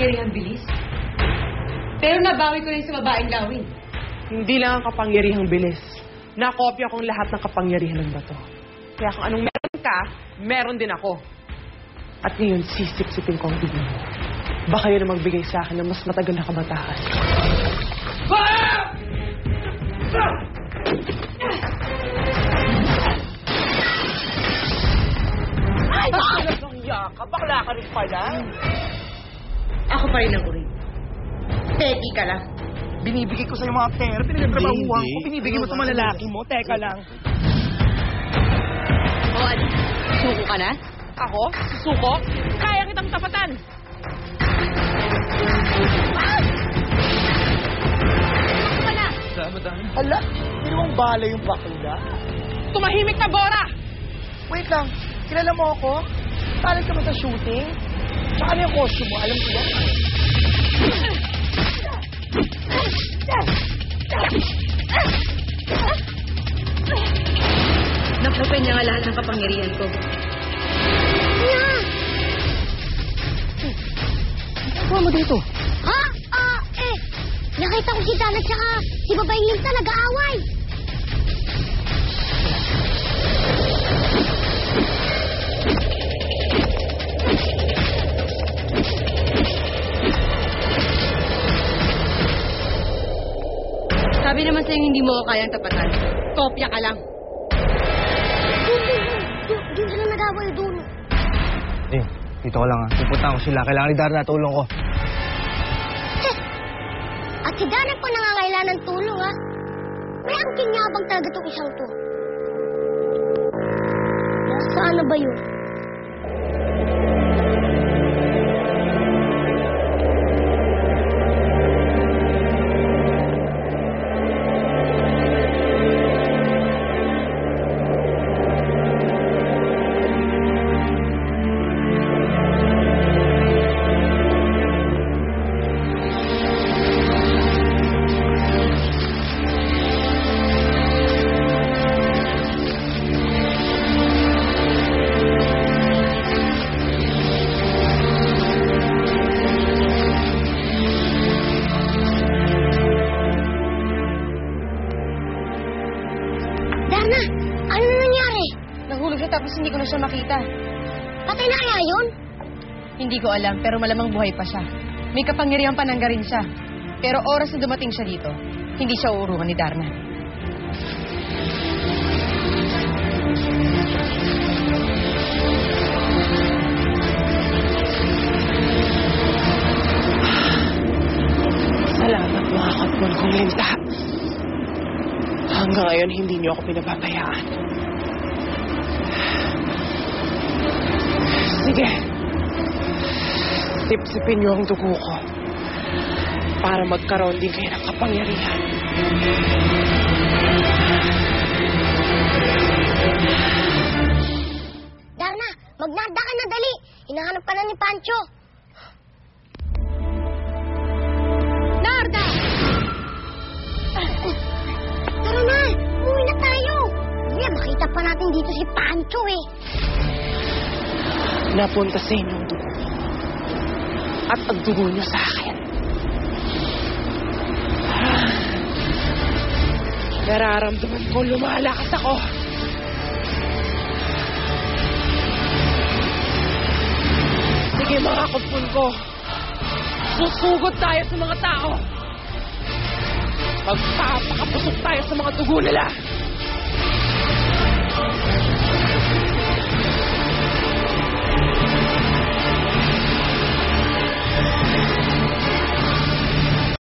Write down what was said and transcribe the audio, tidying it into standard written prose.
kapangyarihang bilis. Pero nabawi ko rin sa babaeng lawin. Hindi lang ang kapangyarihang bilis. Nakopya kong lahat ng kapangyarihan ng bato. Kaya kung anong meron ka, meron din ako. At ngayon, sisip-sipin ko ang tignan mo. Baka yun ang magbigay sa akin ng mas matagal na kabataan. Ay, talagang yaka. Bakla ka rin pala. Ako pa rin ang uring. Peki ka lang. Binibigay ko sa'yo mga pera, pinagtrabahuhan ko, binibigay mo sa mga lalaki mo. Teka lang. O ano? Suko ka na? Ako? Susuko? Kaya kitang tapatan! Suko ka na! Hala, ginawang bala yung bakla. Tumahimik na, Bora! Wait lang, kilala mo ako? Talent ka ba sa shooting? Tsaka ano yung costume mo? Alam ko yan? Nakupin niya nga lahat ng kapangyarihan ko. Ano mo dito? Ha? Nakita ko si Dan at saka si Babae Linta nag-aaway. Sabi naman sa'yo hindi mo ako kayang tapatan. Kopya ka lang. Doon sila nag-aaway doon. Dito ko lang ha. Pupunta ko sila. Kailangan ni Darna tulong ko. At si Dana po nangangailangan ng tulong, ha? May angkin niya bang talaga itong isang to? Nasaan na ba yun? Darna, ano na nangyari? Nahulog siya tapos hindi ko na siya makita. Patay na kaya yun? Hindi ko alam, pero malamang buhay pa siya. May kapangyarihan panangga rin siya. Pero oras na dumating siya dito, hindi siya uuruhan ni Darna. Salamat mga kapon kong Linta. Hanggang ngayon, hindi niyo ako pinababayaan. Sige. Sip-sipin niyo ang dugo ko para magkaroon din kayo ng kapangyarihan. Darna, magnada ka na dali. Hinahanap ka na ni Pancho. Narda! Tara na, umuwi na tayo. Hindi, makita pa natin dito si Pancho eh. Napunta sa inyo ang dugo. At ang dugo niyo sa akin. Nararamdaman ko lumalakas ako. Sige mga kapun ko. Susugod tayo sa mga tao. Magpapakapusok tayo sa mga dugo nila.